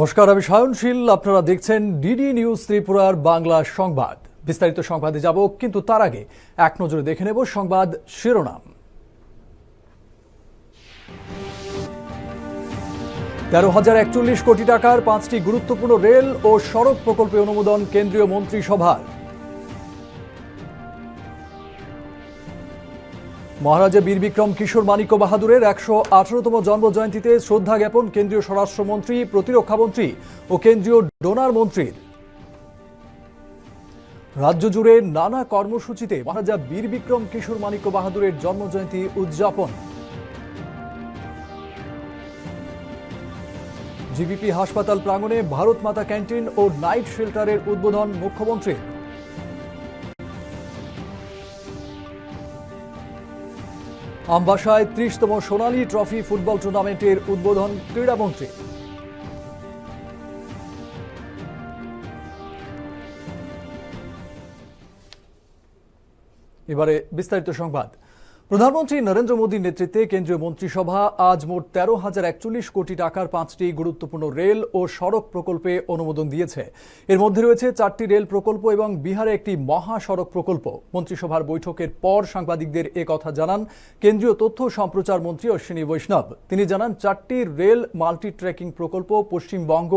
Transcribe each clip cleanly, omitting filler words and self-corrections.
নমস্কার, আমি সায়নশীল। আপনারা দেখছেন ডিডি নিউজ ত্রিপুরার বাংলা সংবাদ। বিস্তারিত সংবাদে যাব, কিন্তু তার আগে এক নজরে দেখে নেব সংবাদ শিরোনাম। 13,041 কোটি টাকার 5টি গুরুত্বপূর্ণ রেল ও সড়ক প্রকল্পে অনুমোদন কেন্দ্রীয় মন্ত্রিসভার। মহারাজা বীর বিক্রম কিশোর মানিক্য বাহাদুরের 118তম জন্মজয়ন্তীতে শ্রদ্ধা জ্ঞাপন কেন্দ্রীয় স্বরাষ্ট্রমন্ত্রী, প্রতিরক্ষামন্ত্রী ও কেন্দ্রীয় ডোনার মন্ত্রীর। রাজ্য জুড়ে নানা কর্মসূচিতে মহারাজা বীর বিক্রম কিশোর মানিক্য বাহাদুরের জন্মজয়ন্তী উদযাপন। জিবিপি হাসপাতাল প্রাঙ্গণে ভারত মাতা ক্যান্টিন ও নাইট শেল্টারের উদ্বোধন মুখ্যমন্ত্রীর। আমবাসায় 30তম সোনালী ট্রফি ফুটবল টুর্নামেন্টের উদ্বোধন ক্রীড়ামন্ত্রী। এবারে বিস্তারিত সংবাদ। প্রধানমন্ত্রী নরেন্দ্র মোদীর নেতৃত্বে কেন্দ্রীয় মন্ত্রিসভা আজ মোট 13,041 কোটি টাকার 5টি গুরুত্বপূর্ণ রেল ও সড়ক প্রকল্পে অনুমোদন দিয়েছে। এর মধ্যে রয়েছে 4টি রেল প্রকল্প এবং বিহারে একটি মহাসড়ক প্রকল্প। মন্ত্রিসভার বৈঠকের পর সাংবাদিকদের কথা জানান কেন্দ্রীয় তথ্য সম্প্রচার মন্ত্রী অশ্বিনী বৈষ্ণব। তিনি জানান, 4টি রেল মাল্টি ট্র্যাকিং প্রকল্প পশ্চিমবঙ্গ,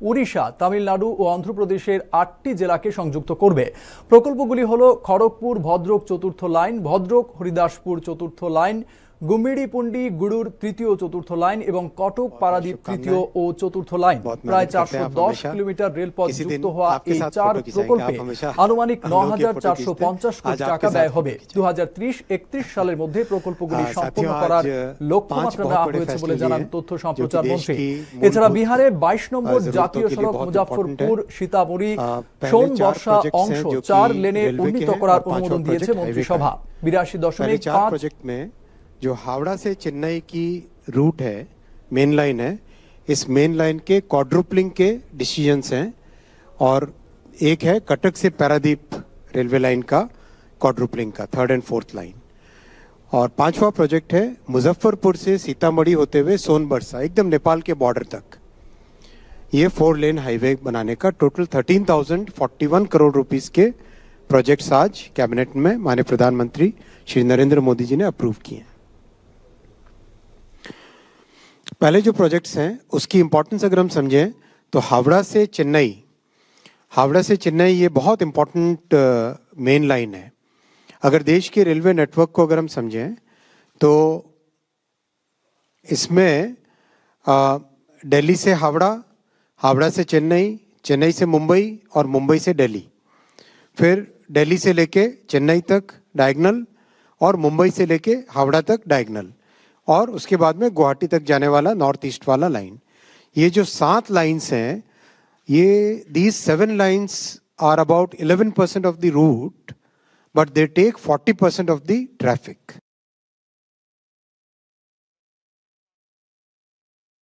উড়িষ্যা, তামিলনাড়ু ও অন্ধ্রপ্রদেশের 8টি জেলাকে সংযুক্ত করবে। প্রকল্পগুলি হল খড়গপুর ভদ্রক চতুর্থ লাইন, ভদ্রক হরিদাসপুর চতুর্থ লাইন, গুম্মিড়িপুন্ডি গুড়ুর তৃতীয় ও চতুর্থ লাইন এবং কটক পারাদীপ তৃতীয় ও চতুর্থ লাইন। প্রায় 410 কিলোমিটার রেলপথ যুক্ত হওয়া এই 4 প্রকল্পে আনুমানিক 9,450 কোটি টাকা ব্যয় হবে। 2030-31 সালের মধ্যে প্রকল্পগুলি সম্পন্ন করার লক্ষ্যমাত্রা নেওয়া হয়েছে বলে জানান তথ্য সম্প্রচার মন্ত্রী। এছাড়া বিহারে 22 নম্বর জাতীয় সড়ক মুজাফফরপুর সীতামঢ়ী সোনবর্ষা অংশ 4 লেনে উন্নীত করার অনুমোদন দিয়েছে মন্ত্রিসভা। 82.5 प्रोजेक्ट में जो हावड़ा से चेन्नई की रूट है, मेन लाइन है, इस मेन लाइन के क्वाड्रुपलिंग के डिसीजंस हैं और एक है कटक से पारादीप रेलवे लाइन का क्वाड्रुपलिंग का 3rd and 4th लाइन। और 5वां प्रोजेक्ट है मुजफ्फरपुर से सीतामढ़ी होते हुए सोनबरसा एकदम नेपाल के बॉर्डर तक ये 4 लेन हाईवे बनाने का टोटल 13,041 करोड़ रुपीस के प्रोजेक्ट्स आज कैबिनेट में माननीय प्रधानमंत्री श्री नरेंद्र मोदी जी ने अप्रूव किए हैं। पहले जो प्रोजेक्ट्स हैं उसकी इंपॉर्टेंस अगर हम समझें तो हावड़ा से चेन्नई ये बहुत इंपॉर्टेंट मेन लाइन है। अगर देश के रेलवे नेटवर्क को अगर हम समझें तो इसमें दिल्ली से हावड़ा, हावड़ा से चेन्नई, चेन्नई से मुंबई और मुंबई से दिल्ली, फिर दिल्ली से लेके चेन्नई तक डायगनल और मुंबई से लेके हावड़ा तक डायगनल, और उसके बाद में गुवाहाटी तक जाने वाला नॉर्थ ईस्ट वाला लाइन। ये जो 7 लाइन्स हैं, ये these 7 lines are about 11% of the route but they take 40% of the traffic.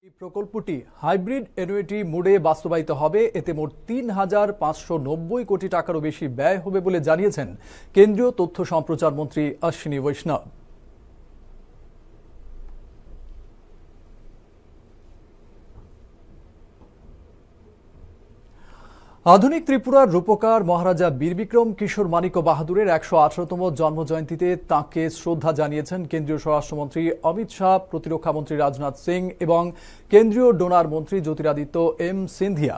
এই প্রকল্পটি হাইব্রিড অ্যানুইটি মোডে বাস্তবায়িত হবে। এতে মোট 3,590 কোটি টাকারও বেশি ব্যয় হবে বলে জানিয়েছেন কেন্দ্রীয় তথ্য সম্প্রচার মন্ত্রী অশ্বিনী বৈষ্ণব। আধুনিক ত্রিপুরার রূপকার মহারাজা বীর বিক্রম কিশোর মানিক্য বাহাদুরের 118তম জন্মজয়ন্তীতে তাঁকে শ্রদ্ধা জানিয়েছেন কেন্দ্রীয় স্বরাষ্ট্রমন্ত্রী অমিত শাহ, প্রতিরক্ষামন্ত্রী রাজনাথ সিং এবং কেন্দ্রীয় ডোনার মন্ত্রী জ্যোতিরাদিত্য এম সিন্ধিয়া।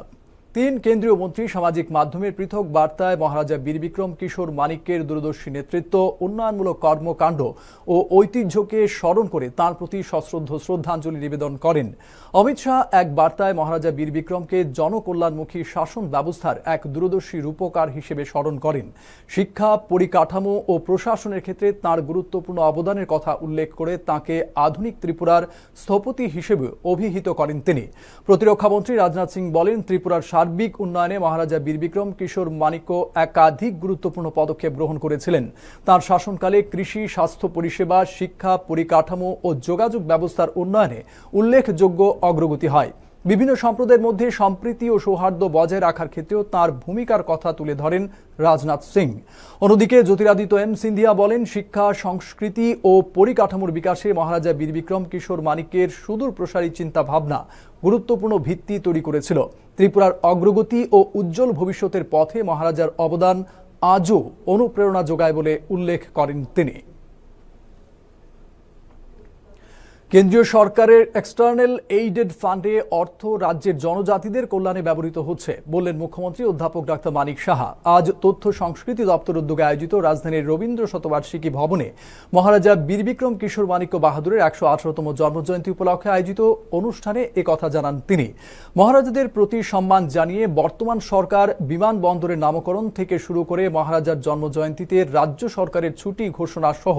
3 কেন্দ্রীয় মন্ত্রী সামাজিক মাধ্যমের পৃথক বার্তায় মহারাজা বীর বিক্রম কিশোর মানিক্যের দূরদর্শী নেতৃত্ব, উন্নয়নমূলক কর্মকাণ্ড ও ঐতিহ্যকে স্মরণ করে তাঁর প্রতি সশ্রদ্ধ শ্রদ্ধাঞ্জলি নিবেদন করেন। অমিত শাহ এক বার্তায় মহারাজা বীর বিক্রমকে জনকল্যাণমুখী শাসন ব্যবস্থার এক দূরদর্শী রূপকার হিসেবে স্মরণ করেন। শিক্ষা, পরিকাঠামো ও প্রশাসনের ক্ষেত্রে তাঁর গুরুত্বপূর্ণ অবদানের কথা উল্লেখ করে তাঁকে আধুনিক ত্রিপুরার স্থপতি হিসেবে অভিহিত করেন তিনি। প্রতিরক্ষামন্ত্রী রাজনাথ সিং বলেন, ত্রিপুরার সার্বিক উন্নয়নে মহারাজা বীর বিক্রম কিশোর মানিক্য একাধিক গুরুত্বপূর্ণ পদক্ষেপ গ্রহণ করেছিলেন। তাঁর শাসনকালে কৃষি, স্বাস্থ্য পরিষেবা, শিক্ষা, পরিকাঠামো ও যোগাযোগ ব্যবস্থার উন্নয়নে উল্লেখযোগ্য অগ্রগতি হয়। বিভিন্ন সম্প্রদায়ের মধ্যে সম্প্রীতি ও সৌহার্দ্য বজায় রাখার ক্ষেত্রেও তাঁর ভূমিকার কথা তুলে ধরেন রাজনাথ সিং। অন্যদিকে জ্যোতিরাদিত্য এম সিন্ধিয়া বলেন, শিক্ষা, সংস্কৃতি ও পরিকাঠামোর বিকাশে মহারাজা বীর বিক্রম কিশোর মানিক্যের সুদূর প্রসারী চিন্তা ভাবনা গুরুত্বপূর্ণ ভিত্তি তৈরি করেছিল। ত্রিপুরার অগ্রগতি ও উজ্জ্বল ভবিষ্যতের পথে মহারাজার অবদান আজও অনুপ্রেরণা যোগায় বলে উল্লেখ করেন তিনি। কেন্দ্রীয় সরকারের এক্সটার্নাল এইডেড ফান্ডে অর্থ রাজ্যের জনজাতিদের কল্যাণে ব্যবহৃত হচ্ছে বললেন মুখ্যমন্ত্রী অধ্যাপক ডক্টর মানিক সাহা। আজ তথ্য সংস্কৃতি দপ্তর উদ্যোগে আয়োজিত রাজধানীর রবীন্দ্র শতবার্ষিকী ভবনে মহারাজা বীর বিক্রম কিশোর মানিক্য বাহাদুরের ১১৮তম জন্মজয়ন্তী উপলক্ষে আয়োজিত অনুষ্ঠানে একথা জানান তিনি। মহারাজাদের প্রতি সম্মান জানিয়ে বর্তমান সরকার বিমানবন্দরের নামকরণ থেকে শুরু করে মহারাজার জন্মজয়ন্তীতে রাজ্য সরকারের ছুটি ঘোষণা সহ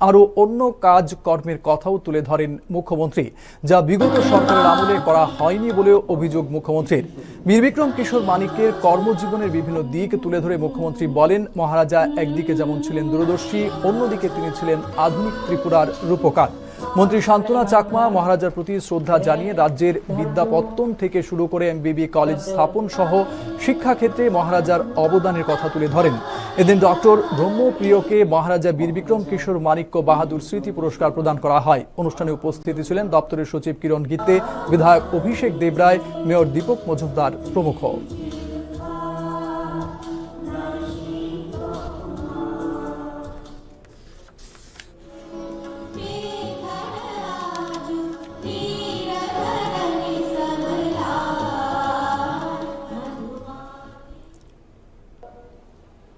আরও অন্য কাজকর্মের কথাও তুলে ধরেন মুখ্যমন্ত্রী, যা বিগত সরকারের আমলে করা হয়নি বলেও অভিযোগ মুখ্যমন্ত্রীর। বীর বিক্রম কিশোর মানিক্যের কর্মজীবনের বিভিন্ন দিক তুলে ধরে মুখ্যমন্ত্রী বলেন, মহারাজা একদিকে যেমন ছিলেন দূরদর্শী, অন্যদিকে তিনি ছিলেন আধুনিক ত্রিপুরার রূপকার। মন্ত্রী শান্তনা চাকমা মহারাজার প্রতি শ্রদ্ধা জানিয়ে রাজ্যের বিদ্যাপত্তন থেকে শুরু করে এমবিবি কলেজ স্থাপন সহ শিক্ষাক্ষেত্রে মহারাজার অবদানের কথা তুলে ধরেন। এদিন ডক্টর ব্রহ্মপ্রিয়কে মহারাজা বীর বিক্রম কিশোর মানিক্য বাহাদুর স্মৃতি পুরস্কার প্রদান করা হয়। অনুষ্ঠানে উপস্থিত ছিলেন দপ্তরের সচিব কিরণ গিত্তে, বিধায়ক অভিষেক দেবরায়, মেয়র দীপক মজুমদার প্রমুখ।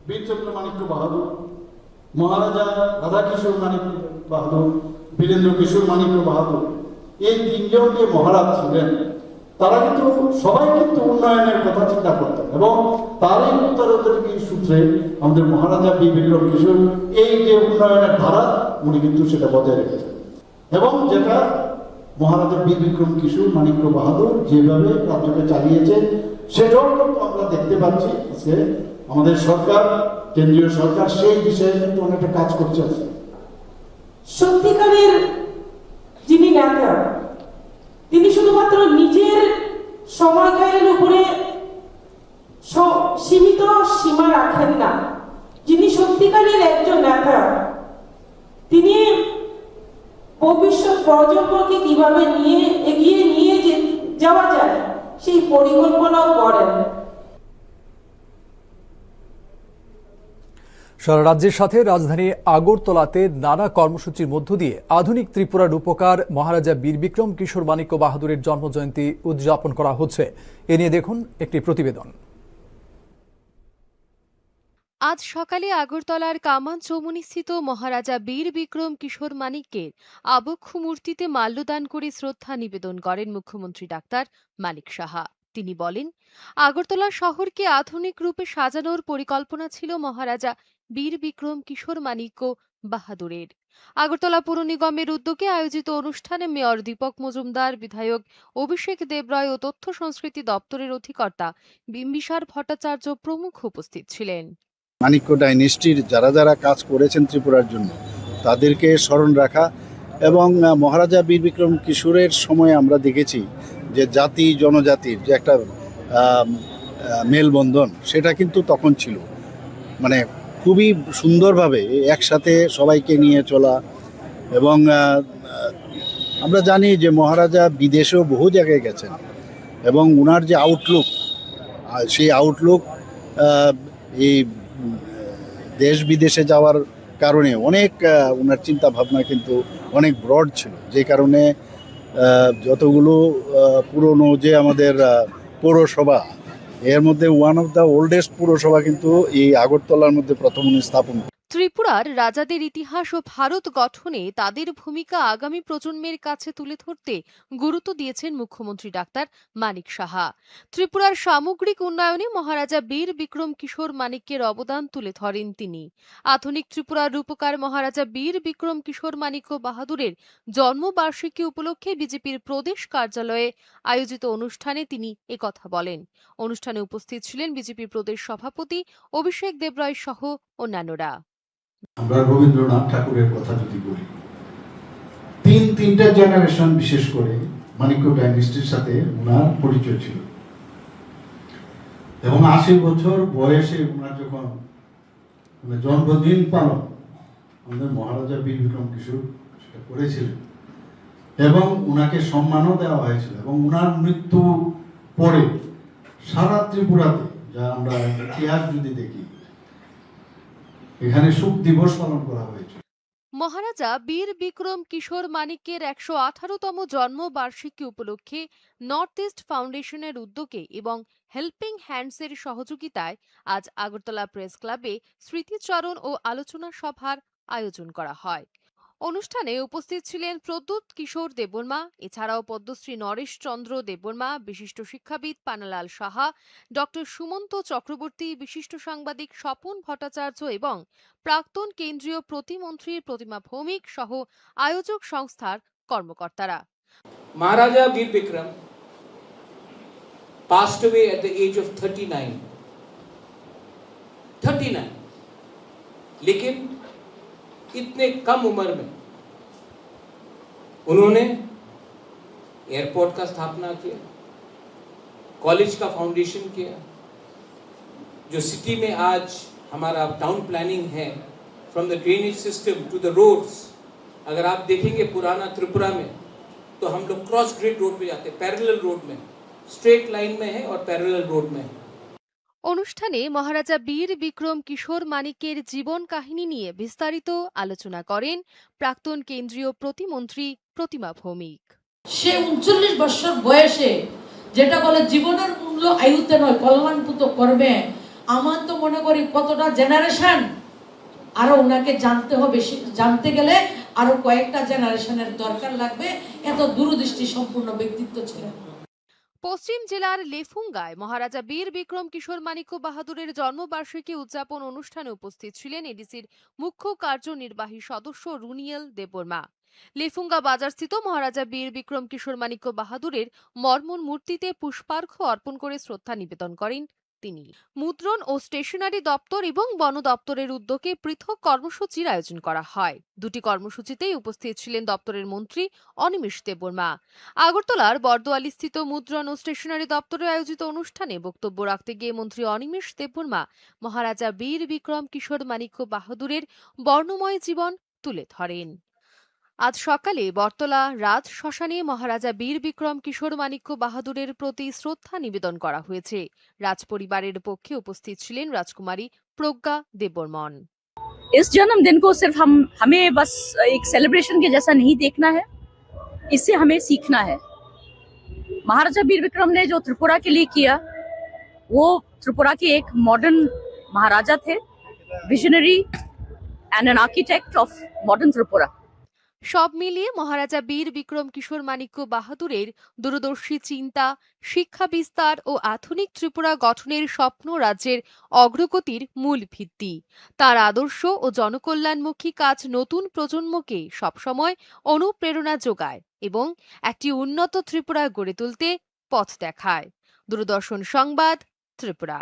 বীরচন্দ্র মানিক্য বাহাদুর, মহারাজা রাধাকিশোর মানিক্য বাহাদুর, বীরেন্দ্র কিশোর মানিক্য বাহাদুর, এই তিনজন যে মহারাজ ছিলেন তারা কিন্তু সবাই কিন্তু উন্নয়নের কথা চিন্তা করতেন এবং তারই উত্তরাধিকারী সূত্রে আমাদের মহারাজা বীর বিক্রম কিশোর এই যে উন্নয়নের ধারা উনি কিন্তু সেটা বজায় রেখেছেন এবং যেটা মহারাজা বীর বিক্রম কিশোর মানিক্য বাহাদুর যেভাবে রাজ্যকে চালিয়েছেন সেটাও কিন্তু আমরা দেখতে পাচ্ছি যে আমাদের সরকার, কেন্দ্রীয় সরকার সেই বিষয়ে কিন্তু অনেকটা কাজ করছে। সত্যিকারের যিনি নেতা, তিনি শুধুমাত্র নিজের সময়কালের উপরে সীমিত সীমা রাখেন না। যিনি সত্যিকারের একজন নেতা, তিনি ভবিষ্যৎ প্রজন্মকে কিভাবে এগিয়ে নিয়ে যাওয়া যায় সেই পরিকল্পনাও করেন। সারা রাজ্যের সাথে রাজধানী আগরতলাতে নানা কর্মসূচির মধ্য দিয়ে আধুনিক ত্রিপুরার রূপকার মহারাজা বীর বিক্রম কিশোর মানিক্য বাহাদুরের জন্মজয়ন্তী উদযাপন করা হচ্ছে। এ নিয়ে দেখুন একটি প্রতিবেদন। আজ সকালে আগরতলার কামান চৌমুহনীস্থিত মহারাজা বীর বিক্রম কিশোর মানিক্যের আবক্ষ মূর্তিতে মাল্যদান করে শ্রদ্ধা নিবেদন করেন মুখ্যমন্ত্রী ডাক্তার মানিক সাহা। তিনি বলেন, আগরতলা শহরকে আধুনিক রূপে সাজানোর পরিকল্পনা ছিল মহারাজা বীর বিক্রম কিশোর মানিক্য বাহাদুরের। আগরতলা পুর নিগমের উদ্যোগে আয়োজিত অনুষ্ঠানে মেয়র দীপক মজুমদার, বিধায়ক অভিষেক দেবরায় ও তথ্য সংস্কৃতি দপ্তরের অধিকর্তা বিম্বিসার ভট্টাচার্য প্রমুখ উপস্থিত ছিলেন। মানিক্য ডাইনেস্টির যারা যারা কাজ করেছেন ত্রিপুরার জন্য তাদেরকে স্মরণ রাখা এবং মহারাজা বীর বিক্রম কিশোরের সময় আমরা দেখেছি যে জাতি জনজাতির যে একটা মেলবন্ধন সেটা কিন্তু তখন ছিল, মানে খুবই সুন্দরভাবে একসাথে সবাইকে নিয়ে চলা। এবং আমরা জানি যে মহারাজা বিদেশেও বহু জায়গায় গেছেন এবং ওনার যে আউটলুক, সেই আউটলুক এই দেশ বিদেশে যাওয়ার কারণে অনেক ওনার চিন্তা ভাবনা কিন্তু অনেক ব্রড ছিল, যে কারণে যতগুলো পুরনো যে আমাদের পৌরসভা, এর মধ্যে ওয়ান অফ দ্য ওল্ডেস্ট পৌরসভা কিন্তু এই আগরতলার মধ্যে প্রথম উনি স্থাপন। ত্রিপুরার রাজাদের ইতিহাস ও ভারত গঠনে তাদের ভূমিকা আগামী প্রজন্মের কাছে তুলে ধরতে গুরুত্ব দিয়েছেন মুখ্যমন্ত্রী ডাক্তার মানিক সাহা। ত্রিপুরার সামগ্রিক উন্নয়নে মহারাজা বীর বিক্রম কিশোর মানিক্যের অবদান তুলে ধরেন তিনি। আধুনিক ত্রিপুরার রূপকার মহারাজা বীর বিক্রম কিশোর মানিক্য বাহাদুরের জন্মবার্ষিকী উপলক্ষে বিজেপির প্রদেশ কার্যালয়ে আয়োজিত অনুষ্ঠানে তিনি একথা বলেন। অনুষ্ঠানে উপস্থিত ছিলেন বিজেপি প্রদেশ সভাপতি অভিষেক দেবরায় সহ অন্যান্যরা। আমরা রবীন্দ্রনাথ ঠাকুরের কথা যদি বলি, তিনটা জেনারেশন বিশেষ করে মানিক্য ডাইনেস্টির সাথে ওনার পরিচয় ছিল এবং 80 বছর বয়সে ওনার যখন জন্মদিন পালন আমাদের মহারাজা বীর বিক্রম কিশোর সেটা করেছিলেন এবং ওনাকে সম্মানও দেওয়া হয়েছিল এবং ওনার মৃত্যু পরে সারা ত্রিপুরাতে যা আমরা ইতিহাস যদি দেখি এখানে শোক দিবস পালন করা হয়েছে। মহারাজা বীর বিক্রম কিশোর মানিক্যের 118তম জন্মবার্ষিকী উপলক্ষে নর্থ ইস্ট ফাউন্ডেশনের উদ্যোগে এবং হেল্পিং হ্যান্ডসের সহযোগিতায় আজ আগরতলা প্রেস ক্লাবে স্মৃতিচারণ ও আলোচনা সভার আয়োজন করা হয়। অনুষ্ঠানে উপস্থিত ছিলেন প্রদ্যুৎ কিশোর দেববর্মা, এছাড়াও পদ্মশ্রী নরেশ চন্দ্র দেববর্মা, বিশিষ্ট শিক্ষাবিদ পানালাল সাহা, ডক্টর সুমন্ত চক্রবর্তী, বিশিষ্ট সাংবাদিক স্বপন ভট্টাচার্য এবং প্রাক্তন কেন্দ্রীয় প্রতিমন্ত্রী প্রতিমা ভৌমিক সহ আয়োজক সংস্থার কর্মকর্তারা। Maharaja Veer Bikram passed away at the age of 39. लेकिन इतने कम उम्र में उन्होंने एयरपोर्ट का स्थापना किया, कॉलेज का फाउंडेशन किया, जो सिटी में आज हमारा टाउन प्लानिंग है, from the drainage system to the roads. अगर आप देखेंगे पुराना त्रिपुरा में तो हम लोग क्रॉस ग्रिड रोड पे जाते हैं, पैरेलल रोड में, स्ट्रेट लाइन में है और पैरेलल रोड में है। অনুষ্ঠানে মহারাজা বীর বিক্রম কিশোর মানিক্যের জীবন কাহিনী নিয়ে বিস্তারিত আলোচনা করেন প্রাক্তন কেন্দ্রীয় প্রতিমন্ত্রী প্রতিমা ভৌমিক। সে 39 বছর বয়সে যেটা বলে জীবনের মূল্য আয়ুতে নয় কল্যাণপুত করবে, আমার তো মনে করি কতটা জেনারেশন আরো ওনাকে জানতে হবে, জানতে গেলে আরো কয়েকটা জেনারেশনের দরকার লাগবে, এত দূরদৃষ্টি সম্পূর্ণ ব্যক্তিত্ব ছিলেন। পশ্চিম জেলার লেফুঙ্গায় মহারাজা বীর বিক্রম কিশোর মানিক্য বাহাদুরের জন্মবার্ষিকী উদযাপন অনুষ্ঠানে উপস্থিত ছিলেন এডিসির মুখ্য কার্যনির্বাহী সদস্য রুনিয়েল দেববর্মা। লেফুঙ্গা বাজারস্থিত মহারাজা বীর বিক্রম কিশোর মানিক্য বাহাদুরের মর্মর মূর্তিতে পুষ্পার্ঘ্য অর্পণ করে শ্রদ্ধা নিবেদন করেন তিনি। মুদ্রণ ও স্টেশনারি দপ্তর এবং বন দপ্তরের উদ্যোগে পৃথক কর্মসূচির আয়োজন করা হয়। দুটি কর্মসূচিতেই উপস্থিত ছিলেন দপ্তরের মন্ত্রী অনিমেষ দেববর্মা। আগরতলার বর্দোয়ালিস্থিত মুদ্রণ ও স্টেশনারি দপ্তরে আয়োজিত অনুষ্ঠানে বক্তব্য রাখতে গিয়ে মন্ত্রী অনিমেষ দেববর্মা মহারাজা বীর বিক্রম কিশোর মানিক্য বাহাদুরের বর্ণময় জীবন তুলে ধরেন। আজ সকালে বর্তলা রাজ শ্মশানে মহারাজা বীর বিক্রম কিশোর মানিক্য বাহাদুরের প্রতি শ্রদ্ধা নিবেদন করা হয়েছে। রাজপরিবারের পক্ষে উপস্থিত ছিলেন রাজকুমারী প্রজ্ঞা দেববর্মন। इस जन्मदिन को सिर्फ हमें बस एक सेलिब्रेशन के जैसा नहीं देखना है, इससे हमें सीखना है। महाराजा वीर विक्रम ने जो त्रिपुरा के लिए किया, वो त्रिपुरा के एक मॉडर्न महाराजा थे, visionary and an architect of modern Tripura. সব মিলিয়ে মহারাজা বীর বিক্রম কিশোর মানিক্য বাহাদুরের দূরদর্শী চিন্তা, শিক্ষা বিস্তার ও আধুনিক ত্রিপুরা গঠনের স্বপ্ন রাজ্যের অগ্রগতির মূল ভিত্তি। তার আদর্শ ও জনকল্যাণমুখী কাজ নতুন প্রজন্মকে সবসময় অনুপ্রেরণা যোগায় এবং একটি উন্নত ত্রিপুরা গড়ে তুলতে পথ দেখায়। দূরদর্শন সংবাদ, ত্রিপুরা।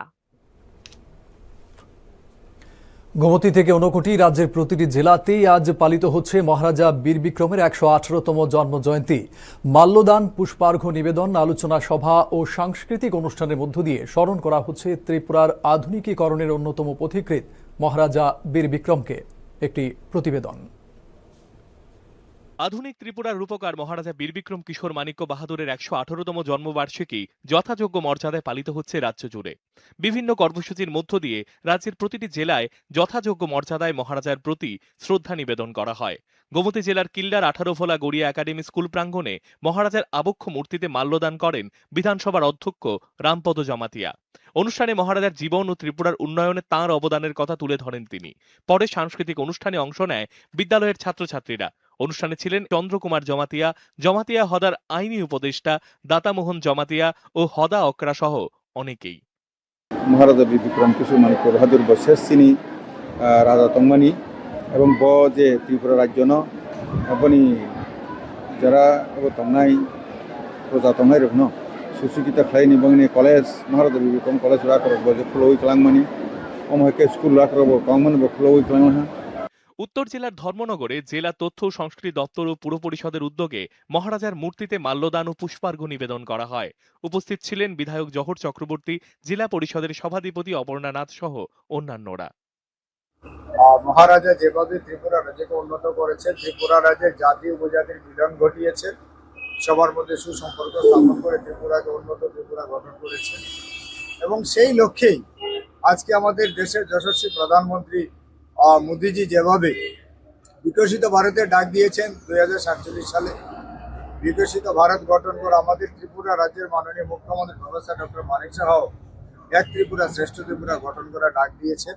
গোমতী থেকে ঊনকোটি রাজ্যের প্রতিটি জেলাতেই আজ পালিত হচ্ছে মহারাজা বীর বিক্রমের 118তম জন্মজয়ন্তী। মাল্যদান, পুষ্পার্ঘ্য নিবেদন, আলোচনা সভা ও সাংস্কৃতিক অনুষ্ঠানের মধ্য দিয়ে স্মরণ করা হচ্ছে ত্রিপুরার আধুনিকীকরণের অন্যতম পথিকৃৎ মহারাজা বীর বিক্রমকে। একটি প্রতিবেদন। আধুনিক ত্রিপুরার রূপকার মহারাজা বীর বিক্রম কিশোর মানিক্য বাহাদুরের 118তম জন্মবার্ষিকী যথাযোগ্য মর্যাদায় পালিত হচ্ছে রাজ্য জুড়ে। বিভিন্ন কর্মসূচির মধ্য দিয়ে রাজ্যের প্রতিটি জেলায় যথাযোগ্য মর্যাদায় মহারাজার প্রতি শ্রদ্ধা নিবেদন করা হয়। গোমতী জেলার কিল্লার 18 ভোলা গড়িয়া একাডেমি স্কুল প্রাঙ্গণে মহারাজার আবক্ষ মূর্তিতে মাল্যদান করেন বিধানসভার অধ্যক্ষ রামপদ জমাতিয়া। অনুষ্ঠানে মহারাজার জীবন ও ত্রিপুরার উন্নয়নে তাঁর অবদানের কথা তুলে ধরেন তিনি। পরে সাংস্কৃতিক অনুষ্ঠানে অংশ নেয় বিদ্যালয়ের ছাত্রছাত্রীরা। অনুষ্ঠানে ছিলেন চন্দ্রকুমার জমাতিয়া হদার আইনি উপদেষ্টা দাতামোহন জমাতিয়া ও হদা অকরা সহ অনেকেই। মহারাজা বীর বিক্রম কিশোর মানিক্য বাহাদুর শেষ চিনি রাজা তংমানি এবং যে ত্রিপুরা রাজ্য আপনি যারা তংনাই প্রজা তংনাই রকম সুশিক্ষিত খাইনি বংনি কলেজ মহারাজা বীর বিক্রম কলেজ রাখব যে খুলই ক্লাংমানি অমহাকে স্কুল রাখব কংমান খুলই ক্লাংহা। উত্তর জেলার ধর্মনগরে জেলা তথ্য ও সংস্কৃতি দপ্তর ও পুর পরিষদের উদ্যোগে মহারাজার মূর্তিতে মাল্যদান ও পুষ্পার্ঘ্য নিবেদন করা হয়। উপস্থিত ছিলেন বিধায়ক জহর চক্রবর্তী, জেলা পরিষদের সভাধিপতি অপর্ণা নাথ সহ অন্যান্যরা। মহারাজা যেভাবে ত্রিপুরা রাজ্যকে উন্নত করেছে, ত্রিপুরা রাজ্যের জাতি উপজাতির মিলন ঘটিয়েছে, সবার মধ্যে সুসম্পর্ক স্থাপন করে ত্রিপুরাকে উন্নত ত্রিপুরা গঠন করেছে এবং সেই লক্ষ্যেই আজকে আমাদের দেশের যশস্বী প্রধানমন্ত্রী মোদিজি যেভাবে বিকশিত ভারতের ডাক দিয়েছেন 2047 সালে বিকশিত ভারত গঠন করে আমাদের ত্রিপুরা রাজ্যের মাননীয় মুখ্যমন্ত্রী প্রফেসর ডক্টর মানিক সাহা এক ত্রিপুরা শ্রেষ্ঠ ত্রিপুরা গঠন করার ডাক দিয়েছেন।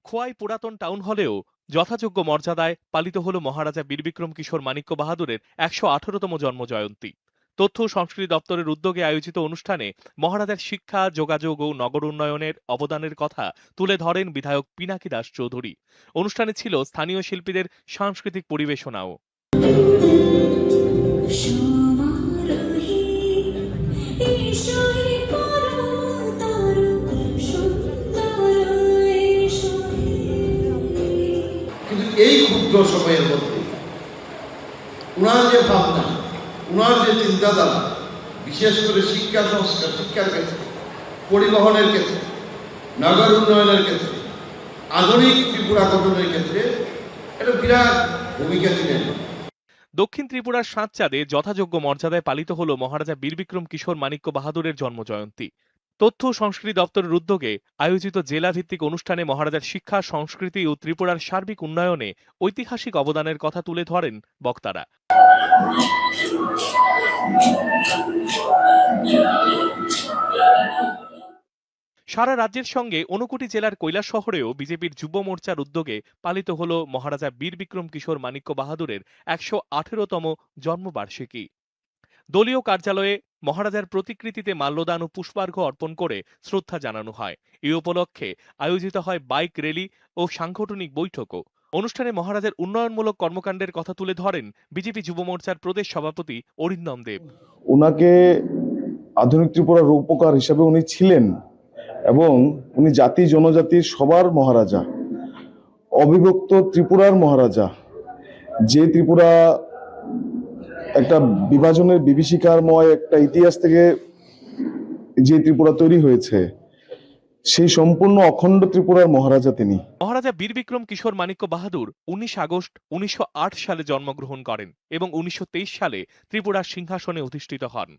খোয়াই পুরাতন টাউন হলেও যথাযোগ্য মর্যাদায় পালিত হল মহারাজা বীরবিক্রম কিশোর মানিক্য বাহাদুরের 118তম জন্মজয়ন্তী। তথ্য ও সংস্কৃতি দপ্তরের উদ্যোগে আয়োজিত অনুষ্ঠানে মহারাজার শিক্ষা, যোগাযোগ ও নগর উন্নয়নের অবদানের কথা তুলে ধরেন বিধায়ক পিনাকি দাস চৌধুরী। অনুষ্ঠানে ছিল স্থানীয় শিল্পীদের সাংস্কৃতিক পরিবেশনাও। কিন্তু এই ক্ষুদ্র সময়ের মধ্যে ওনার যে ভাবনা, ওনার যে চিন্তাধারা, বিশেষ করে শিক্ষা সংস্কার, শিক্ষার ক্ষেত্রে, পরিবহনের ক্ষেত্রে, নগর উন্নয়নের ক্ষেত্রে, আধুনিক ত্রিপুরা গঠনের ক্ষেত্রে একটা বিরাট ভূমিকা ছিলেন। দক্ষিণ ত্রিপুরার সাতচাঁদে যথাযোগ্য মর্যাদায় পালিত হল মহারাজা বীরবিক্রম কিশোর মানিক্য বাহাদুরের জন্মজয়ন্তী। তথ্য ও সংস্কৃতি দপ্তরের উদ্যোগে আয়োজিত জেলাভিত্তিক অনুষ্ঠানে মহারাজার শিক্ষা, সংস্কৃতি ও ত্রিপুরার সার্বিক উন্নয়নে ঐতিহাসিক অবদানের কথা তুলে ধরেন বক্তারা। সারা রাজ্যের সঙ্গে 59 জেলার কৈলাসহরেও বিজেপির যুব মোর্চার উদ্যোগে পালিত হল মহারাজা বীরবিক্রম কিশোর মানিক্য বাহাদুরের 118তম জন্মবার্ষিকী। দলীয় কার্যালয়ে মহারাজার প্রতিকৃতিতে মাল্যদান ও পুষ্পার্ঘ্য অর্পণ করে শ্রদ্ধা জানানো হয়। এই উপলক্ষে আয়োজিত হয় বাইক র্যালি ও সাংগঠনিক বৈঠকও। অনুষ্ঠানে মহারাজার উন্নয়নমূলক কর্মকাণ্ডের কথা তুলে ধরেন বিজেপি যুব মোর্চার প্রদেশ সভাপতি অরিন্দম দেব। ওনাকে আধুনিক ত্রিপুরার রূপকার হিসেবে উনি ছিলেন এবং উনি জাতি জনজাতির সবার মহারাজা, অবিভক্ত ত্রিপুরার মহারাজা। যে ত্রিপুরা একটা বিভাজনের বিভীষিকাময় একটা ইতিহাস থেকে যে ত্রিপুরা তৈরি হয়েছে, সেই সম্পূর্ণ অখণ্ড ত্রিপুরার মহারাজা তিনি। মহারাজা বীরবিক্রম কিশোর মানিক্য বাহাদুর 19 আগস্ট 1908 সালে জন্মগ্রহণ করেন এবং 1923 সালে ত্রিপুরার সিংহাসনে অধিষ্ঠিত হন।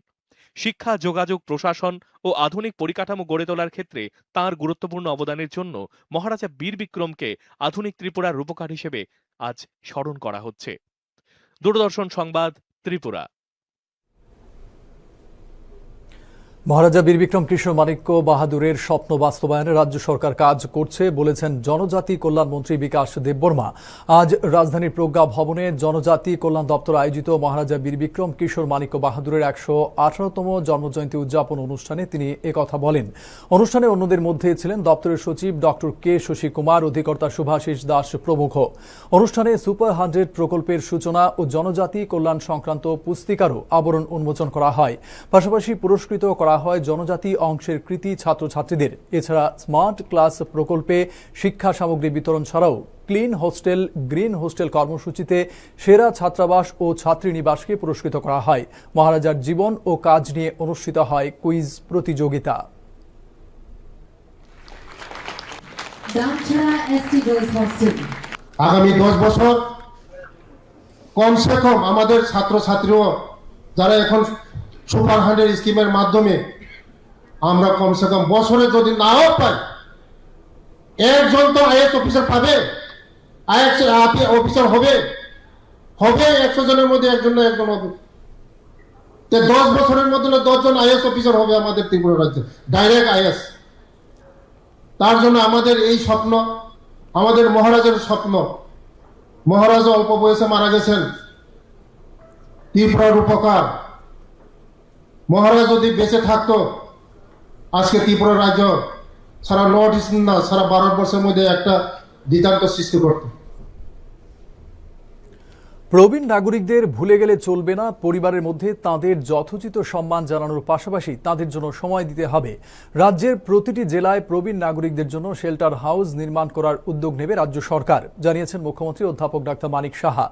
শিক্ষা, যোগাযোগ, প্রশাসন ও আধুনিক পরিকাঠামো গড়ে তোলার ক্ষেত্রে তাঁর গুরুত্বপূর্ণ অবদানের জন্য মহারাজা বীরবিক্রমকে আধুনিক ত্রিপুরার রূপকার হিসেবে আজ স্মরণ করা হচ্ছে। দূরদর্শন সংবাদ, ত্রিপুরা। মহারাজা বীরবিক্রম কিশোর মানিক্য বাহাদুরের স্বপ্ন বাস্তবায়নে রাজ্য সরকার কাজ করছে বলেছেন জনজাতি কল্যাণ মন্ত্রী বিকাশ দেববর্মা। আজ রাজধানীর প্রজ্ঞা ভবনে জনজাতি কল্যাণ দপ্তর আয়োজিত মহারাজা বীরবিক্রম কিশোর মানিক্য বাহাদুরের 118তম জন্মজয়ন্তী উদযাপন অনুষ্ঠানে তিনি একথা বলেন। অনুষ্ঠানে অন্যদের মধ্যে ছিলেন দপ্তরের সচিব ডক্টর কে শশী কুমার, অধিকর্তা শুভাশিস দাস প্রমুখ। অনুষ্ঠানে সুপার 100 প্রকল্পের সূচনা ও জনজাতি কল্যাণ সংক্রান্ত পুস্তিকারও আবরণ উন্মোচন করা হয়। পাশাপাশি পুরস্কৃত করা হয় জনজাতি অংশের কৃতি ছাত্রছাত্রীদের। এছাড়া স্মার্ট ক্লাস প্রকল্পে শিক্ষা সামগ্রী বিতরণ ছাড়াও ক্লিন হোস্টেল, গ্রিন হোস্টেল কর্মসূচিতে সেরা ছাত্রাবাস ও ছাত্রীনিবাসকে পুরস্কৃত করা হয়। মহারাজার জীবন ও কাজ নিয়ে অনুষ্ঠিত হয় কুইজ প্রতিযোগিতা। আগামী 10 বছর কমসে কম আমাদের ছাত্রছাত্রীও যারা এখন সুপার 100 স্কিমের মাধ্যমে আমরা কমসে কম বছরে যদি নাও পাই, একজন তো আইএস অফিসার পাবে, আইএস অফিসার হবে 100 জনের মধ্যে একজন না একজন হবে। 10 বছরের মধ্যে 10 জন আইএস অফিসার হবে আমাদের ত্রিপুরা রাজ্যে, ডাইরেক্ট আইএস। তার জন্য আমাদের এই স্বপ্ন, আমাদের মহারাজের স্বপ্ন। মহারাজ অল্প বয়সে মারা গেছেন, ত্রিপুরার উপকার। মহারাজ যদি বেঁচে থাকতো, আজকে ত্রিপুরা রাজ্য সারা নর্থ ইস্ট না সারা ভারতবর্ষের মধ্যে একটা দ্বিতান্ত সৃষ্টি করত। প্রবীণ নাগরিকদের ভুলে গেলে চলবে না। পরিবারের মধ্যে তাঁদের যথোচিত সম্মান জানানোর পাশাপাশি তাঁদের জন্য সময় দিতে হবে। রাজ্যের প্রতিটি জেলায় প্রবীণ নাগরিকদের জন্য শেল্টার হাউস নির্মাণ করার উদ্যোগ নেবে রাজ্য সরকার, জানিয়েছেন মুখ্যমন্ত্রী অধ্যাপক ডাক্তার মানিক সাহা।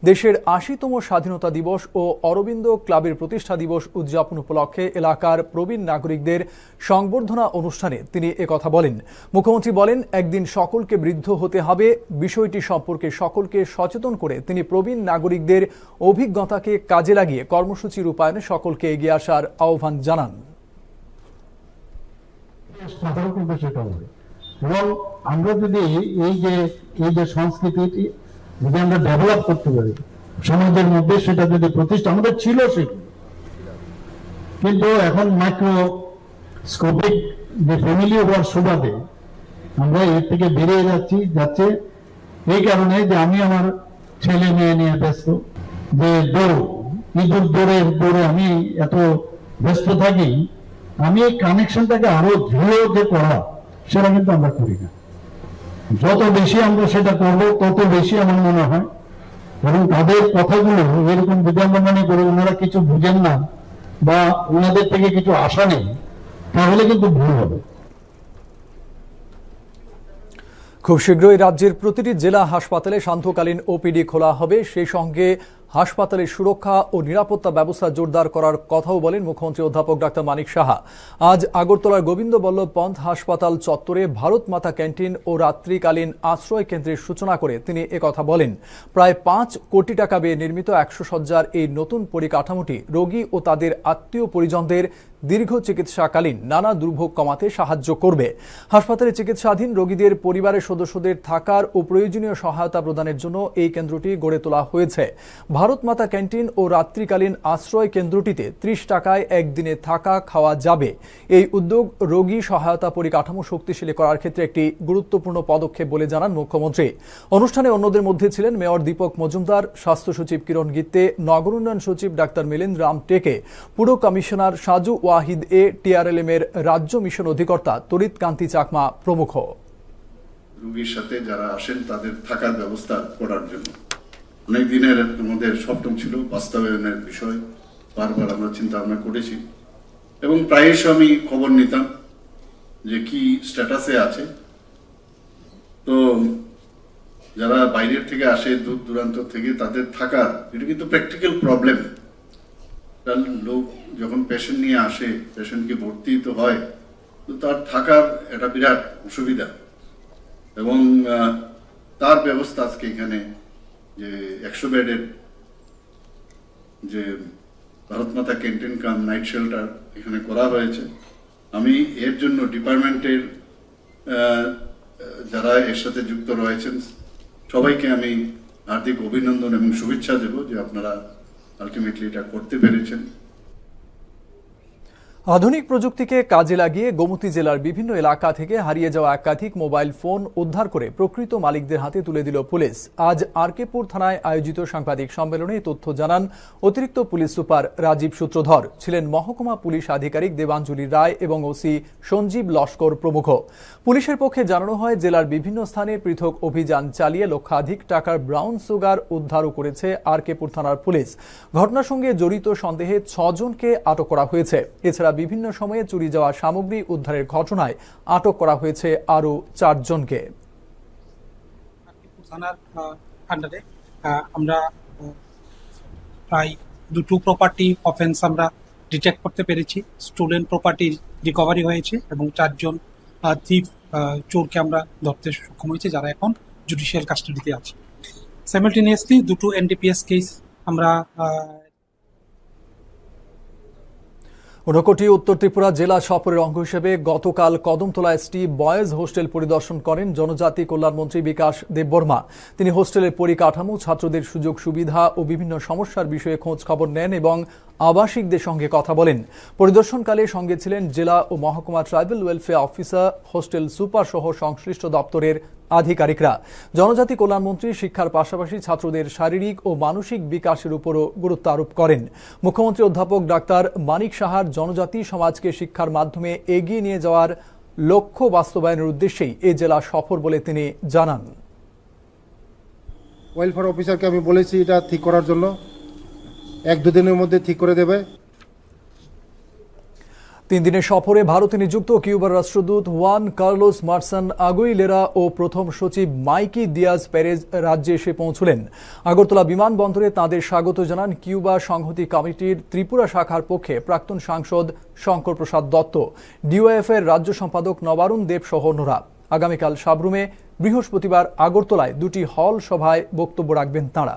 দেশের ৮০তম স্বাধীনতা দিবস ও অরবিন্দ ক্লাবের প্রতিষ্ঠা দিবস উদযাপন উপলক্ষে এলাকার প্রবীণ নাগরিকদের সংবর্ধনা অনুষ্ঠানে তিনি একথা বলেন। মুখ্যমন্ত্রী বলেন, একদিন সকলকে বৃদ্ধ হতে হবে। বিষয়টি সম্পর্কে সকলকে সচেতন করে তিনি প্রবীণ নাগরিকদের অভিজ্ঞতাকে কাজে লাগিয়ে কর্মসূচি রূপায়ণে সকলকে এগিয়ে আসার আহ্বান জানান। এবং আমরা যদি এই যে সংস্কৃতিটি যদি আমরা ডেভেলপ করতে পারি সমাজের মধ্যে, সেটা যদি প্রতিষ্ঠা আমাদের ছিল সেটি, কিন্তু এখন মাইক্রোস্কোপিক যে ফ্যামিলি ওভার সুবাদে আমরা এর থেকে বেরিয়ে যাচ্ছে এই কারণে যে আমি আমার ছেলে মেয়ে নিয়ে ব্যস্ত, যে ইঁদুর দৌড়ে আমি এত ব্যস্ত থাকি, আমি এই কানেকশনটাকে আরো দৃঢ় যে করা সেটা কিন্তু আমরা করি না। যত বেশি আমরা সেটা করবো তত বেশি আমার মনে হয়, এবং তাদের কথাগুলো এরকম যদি আমরা মনে করি ওনারা কিছু বুঝেন না বা ওনাদের থেকে কিছু আশা নেই, তাহলে কিন্তু ভুল হবে। খুব শীঘ্রই রাজ্যের প্রতিটি জেলা হাসপাতালে সান্ধ্যকালীন ওপিডি খোলা হবে। সেই সঙ্গে হাসপাতালের সুরক্ষা ও নিরাপত্তা ব্যবস্থা জোরদার করার কথাও বলেন মুখ্যমন্ত্রী অধ্যাপক ডাক্তার মানিক সাহা। আজ আগরতলার গোবিন্দ বল্লভ পন্থ হাসপাতাল চত্বরে ভারত মাতা ক্যান্টিন ও রাত্রিকালীন আশ্রয় কেন্দ্রের সূচনা করে তিনি একথা বলেন। প্রায় ৫ কোটি টাকা ব্যয়ে নির্মিত ১০০ শয্যার এই নতুন পরিকাঠামোটি রোগী ও তাদের আত্মীয় পরিজনদের দীর্ঘ চিকিৎসাকালীন নানা দুর্ভোগ কমাতে সাহায্য করবে। হাসপাতালে চিকিৎসাধীন রোগীদের পরিবারের সদস্যদের থাকার ও প্রয়োজনীয় সহায়তা প্রদানের জন্য এই কেন্দ্রটি গড়ে তোলা হয়েছে। ভারত মাতা ক্যান্টিন ও রাত্রিকালীন আশ্রয় কেন্দ্রটিতে ৩০ টাকায় একদিনে থাকা খাওয়া যাবে। এই উদ্যোগ রোগী সহায়তা পরিকাঠামো শক্তিশালী করার ক্ষেত্রে একটি গুরুত্বপূর্ণ পদক্ষেপ বলে জানান মুখ্যমন্ত্রী। অনুষ্ঠানে অন্যদের মধ্যে ছিলেন মেয়র দীপক মজুমদার, স্বাস্থ্য সচিব কিরণ গিত্তে, নগর উন্নয়ন সচিব ডাক্তার মিলিন্দ রাম টেকে, পুর কমিশনার সাজু ওয়াহিদ এ, TRLM এর রাজ্য মিশন অধিকর্তা তরিত কান্তি চাকমা প্রমুখ। রোগীর সাথে যারা আসেন তাদের থাকার ব্যবস্থা করার জন্য অনেক দিনের আমাদের স্বপ্ন ছিল, বাস্তবায়নের বিষয় বারবার আমরা চিন্তা ভাবনা করেছি এবং প্রায়শ আমি খবর নিতাম যে কি স্ট্যাটাসে আছে। তো যারা বাইরের থেকে আসে, দূর দূরান্ত থেকে, তাদের থাকার এটা কিন্তু প্র্যাকটিক্যাল প্রবলেম। লোক যখন পেশেন্ট নিয়ে আসে, পেশেন্টকে ভর্তি তো হয়, তো তার থাকার একটা বিরাট অসুবিধা এবং তার ব্যবস্থা আজকে এখানে যে ১০০ বেডের যে ভারত মাতা ক্যান্টিন কাম নাইট শেল্টার এখানে করা হয়েছে। আমি এর জন্য ডিপার্টমেন্টের যারা এর সাথে যুক্ত রয়েছেন সবাইকে আমি হার্দিক অভিনন্দন এবং শুভেচ্ছা দেব যে আপনারা আলটিমেটলি এটা করতে পেরেছেন। আধুনিক প্রযুক্তিকে কাজে লাগিয়ে গোমতী জেলার বিভিন্ন এলাকা থেকে হারিয়ে যাওয়া একাধিক মোবাইল ফোন উদ্ধার করে প্রকৃত মালিকদের হাতে তুলে দিল পুলিশ। আজ আরকেপুর থানায় আয়োজিত সাংবাদিক সম্মেলনে তথ্য জানান অতিরিক্ত পুলিশ সুপার রাজীব সূত্রধর, ছিলেন মহকুমা পুলিশ আধিকারিক দেবাঞ্জলি রায় এবং ওসি সঞ্জীব লস্কর প্রমুখ। পুলিশের পক্ষে জানানো হয়, জেলার বিভিন্ন স্থানে পৃথক অভিযান চালিয়ে লক্ষাধিক টাকার ব্রাউন সুগার উদ্ধারও করেছে আরকেপুর থানার পুলিশ। ঘটনার সঙ্গে জড়িত সন্দেহে ৬ জনকে আটক করা হয়েছে। এছাড়া বিভিন্ন সময়ে চুরি যাওয়া সামগ্রী উদ্ধারের ঘটনায় আটক করা হয়েছে আরো ৪ জনকে। থানার আন্ডারে আমরা প্রায় 2 প্রপার্টি অফেন্স আমরা ডিটেক্ট করতে পেরেছি। স্টুডেন্ট প্রপার্টি রিকভারি হয়েছে এবং 4 জন থিফ চোরকে আমরা ধরতে সক্ষম হয়েছে, যারা এখন জুডিশিয়াল কাস্টাডিতে আছে। সাইমালটেনিয়াসলি 2 NDPS কেস আমরা ঊনকোটি উত্তর ত্রিপুরা জেলা সফরের অঙ্গ হিসেবে গতকাল কদমতলা এসটি বয়েজ হোস্টেল পরিদর্শন করেন জনজাতি কল্যাণ মন্ত্রী বিকাশ দেববর্মা। তিনি হোস্টেলের পরিকাঠামো, ছাত্রদের সুযোগ সুবিধা ও বিভিন্ন সমস্যার বিষয়ে খোঁজ খবর নেন এবং আবাসিকদের সঙ্গে কথা বলেন। পরিদর্শনকালে সঙ্গে ছিলেন জেলা ও মহকুমা tribal welfare officer, hostel super সহ সংশ্লিষ্ট দপ্তরের আধিকারিকরা। জনজাতি কল্যাণ মন্ত্রী শিক্ষার পাশাপাশি ছাত্রদের শারীরিক ও মানসিক বিকাশের উপরও গুরুত্ব আরোপ করেন। মুখ্যমন্ত্রী অধ্যাপক ডাক্তার মানিক সাহার জনজাতি সমাজকে শিক্ষার মাধ্যমে এগিয়ে নিয়ে যাওয়ার লক্ষ্য বাস্তবায়নের উদ্দেশ্যেই এ জেলা সফর বলে তিনি জানান। ওয়েলফেয়ার অফিসারকে আমি বলেছি এটা ঠিক করার জন্য, 1-2 দিনের মধ্যে ঠিক করে দেবে। 3 দিনের সফরে ভারতে নিযুক্ত কিউবার রাষ্ট্রদূত হুয়ান কার্লোস মার্সান আগুইলেরা ও প্রথম সচিব মাইকি দিয়াজ পেরেজ রাজ্যে এসে পৌঁছলেন। আগরতলা বিমানবন্দরে তাঁদের স্বাগত জানান কিউবা সংহতি কমিটির ত্রিপুরা শাখার পক্ষে প্রাক্তন সাংসদ শঙ্কর প্রসাদ দত্ত, ডিওএফ এর রাজ্য সম্পাদক নবারুণ দেব সহ অন্যরা। আগামীকাল সাবরুমে, বৃহস্পতিবার আগরতলায় 2টি হল সভায় বক্তব্য রাখবেন তাঁরা।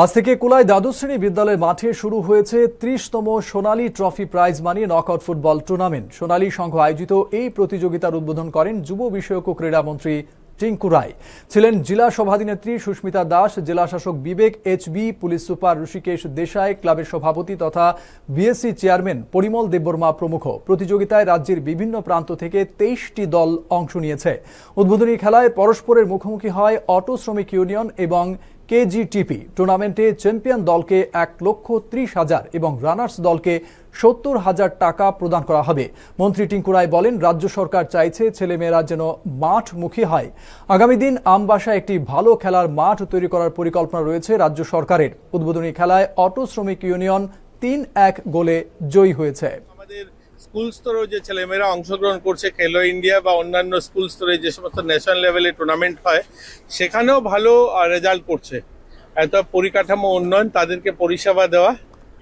আজ থেকে কুলায় দ্বাদশ শ্রেণী বিদ্যালয়ের মাঠে শুরু হয়েছে 30তম Sonali trophy prize money knockout football tournament. Sonali Sangha আয়োজিত এই প্রতিযোগিতার উদ্বোধন করেন যুব বিষয়ক ও ক্রীড়ামন্ত্রী টিঙ্কু রায়। ছিলেন জেলা সভাধিনেত্রী সুস্মিতা দাস, জেলা শাসক Vivek H B, police super Rishikesh Desai, ক্লাবের সভাপতি তথা বিএসসি চেয়ারম্যান পরিমল দেববর্মা প্রমুখ। প্রতিযোগিতায় রাজ্যের বিভিন্ন প্রান্ত থেকে 23টি দল অংশ নিয়েছে। উদ্বোধনী খেলায় পরস্পরের মুখোমুখি হয় অটো শ্রমিক ইউনিয়ন এবং কেজিটিপি। টুর্নামেন্টে চ্যাম্পিয়ন দলকে 1,30,000 এবং রানার্স দলকে 70,000 টাকা প্রদান করা হবে। মন্ত্রী টিঙ্কু রায় বলেন, রাজ্য সরকার চাইছে ছেলেমেয়েরা যেন মাঠমুখী হয়। আগামী দিন আমবাসায় একটি ভালো খেলার মাঠ তৈরি করার পরিকল্পনা রয়েছে রাজ্য সরকারের। উদ্বোধনী খেলায় অটো শ্রমিক ইউনিয়ন 3-1 গোলে জয়ী হয়েছে। স্কুল স্তরেও যে ছেলেমেয়েরা অংশগ্রহণ করছে, খেলো ইন্ডিয়া বা অন্যান্য স্কুল স্তরে যে সমস্ত ন্যাশনাল লেভেলে টুর্নামেন্ট হয়, সেখানেও ভালো রেজাল্ট করছে। এত পরিকাঠামো উন্নয়ন, তাদেরকে পরিষেবা দেওয়া,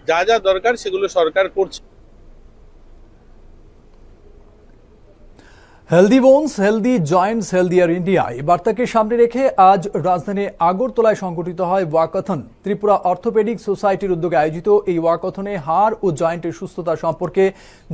যা যা দরকার সেগুলো সরকার করছে। Healthy bones, healthy Joints, healthier India এই বার্তাকে সামনে রেখে আজ রাজধানী আগরতলায় সংগঠিত হয় ওয়াকাথন। ত্রিপুরা অর্থোপেডিক সোসাইটির উদ্যোগে আয়োজিত এই ওয়াকাথনে হাড় ও জয়েন্টের সুস্থতা সম্পর্কে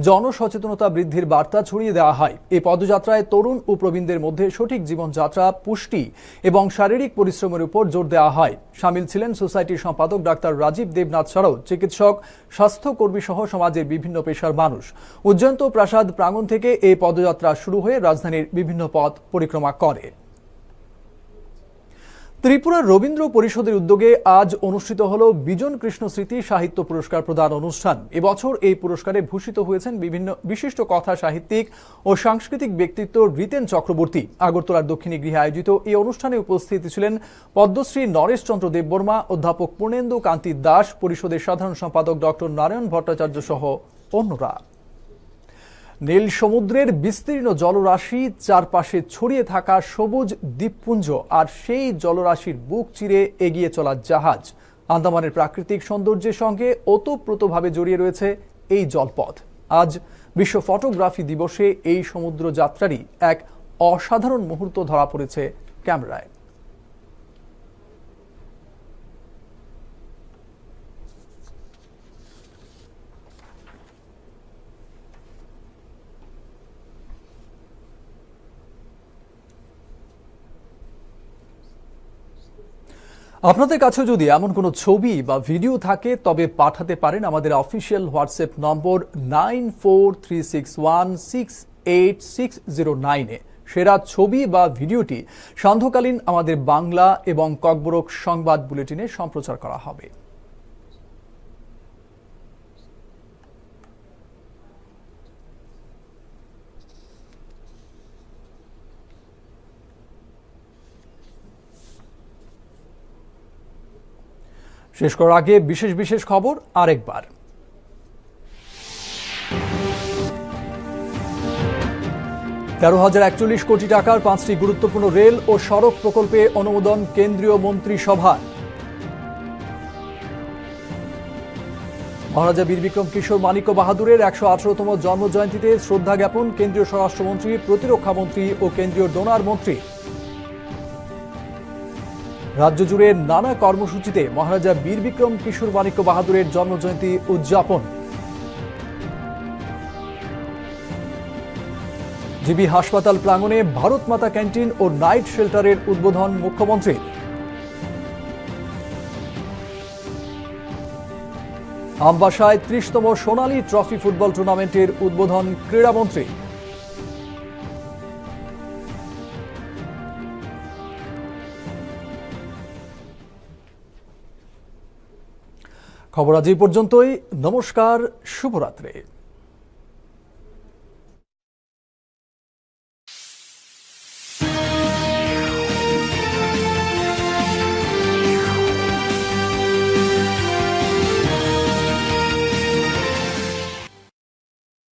জনসচেতনতা বৃদ্ধির বার্তা ছড়িয়ে দেওয়া হয়। এই পদযাত্রায় তরুণ ও প্রবীণদের মধ্যে সঠিক জীবনযাত্রা, পুষ্টি এবং শারীরিক পরিশ্রমের উপর জোর দেওয়া হয়। সামিল ছিলেন সোসাইটির সম্পাদক ডাক্তার রাজীব দেবনাথ ছাড়াও চিকিৎসক, স্বাস্থ্যকর্মী সহ সমাজের বিভিন্ন পেশার মানুষ। উজ্জয়ন্ত প্রাসাদ প্রাঙ্গণ থেকে এই পদযাত্রা শুরু হয়ে রাজধানীর বিভিন্ন পথ পরিক্রমা করে। ত্রিপুরার রবীন্দ্র পরিষদের উদ্যোগে আজ অনুষ্ঠিত হল বিজন কৃষ্ণ স্মৃতি সাহিত্য পুরস্কার প্রদান অনুষ্ঠান। এবছর এই পুরস্কারে ভূষিত হয়েছেন বিভিন্ন বিশিষ্ট কথা সাহিত্যিক ও সাংস্কৃতিক ব্যক্তিত্ব রিতেন চক্রবর্তী। আগরতলার দক্ষিণী গৃহে আয়োজিত এই অনুষ্ঠানে উপস্থিত ছিলেন পদ্মশ্রী নরেশ চন্দ্র দেববর্মা, অধ্যাপক পূর্ণেন্দু কান্তি দাস, পরিষদের সাধারণ সম্পাদক ডক্টর নারায়ণ ভট্টাচার্য সহ অন্যরা। নীল সমুদ্রের বিস্তীর্ণ জলরাশি, চারপাশে ছড়িয়ে থাকা সবুজ দ্বীপপুঞ্জ আর সেই জলরাশির বুক চিরে এগিয়ে চলা জাহাজ। আন্দামানের প্রাকৃতিক সৌন্দর্যের সঙ্গে ওতপ্রোতভাবে জড়িয়ে রয়েছে এই জলপথ। আজ বিশ্ব ফটোগ্রাফি দিবসে এই সমুদ্র যাত্রারই এক অসাধারণ মুহূর্ত ধরা পড়েছে ক্যামেরায়। আপনাদের কাছে যদি এমন কোনো ছবি বা ভিডিও থাকে তবে পাঠাতে পারেন আমাদের অফিসিয়াল হোয়াটসঅ্যাপ নম্বর 9436168609-এ। সেরা ছবি বা ভিডিওটি সান্ধ্যকালীন আমাদের বাংলা এবং ককবরক সংবাদ বুলেটিনে সম্প্রচার করা হবে। শেষ করার আগে বিশেষ খবর আরেকবার। 13,041 কোটি টাকার 5টি গুরুত্বপূর্ণ রেল ও সড়ক প্রকল্পে অনুমোদন কেন্দ্রীয় মন্ত্রিসভার। মহারাজা বীর বিক্রম কিশোর মানিক্য বাহাদুরের 118তম জন্মজয়ন্তীতে শ্রদ্ধা জ্ঞাপন কেন্দ্রীয় স্বরাষ্ট্রমন্ত্রী, প্রতিরক্ষা মন্ত্রী ও কেন্দ্রীয় ডোনার মন্ত্রী। রাজ্য জুড়ে নানা কর্মসূচিতে মহারাজা বীর বিক্রম কিশোর মানিক্য বাহাদুরের জন্মজয়ন্তী উদযাপন। জিবি হাসপাতাল প্রাঙ্গণে ভারত মাতা ক্যান্টিন ও নাইট শেল্টারের উদ্বোধন মুখ্যমন্ত্রীর। আমবাসায় 30তম সোনালী ট্রফি ফুটবল টুর্নামেন্টের উদ্বোধন ক্রীড়ামন্ত্রী। খবর আজ এই পর্যন্তই। নমস্কার, শুভরাত্রি।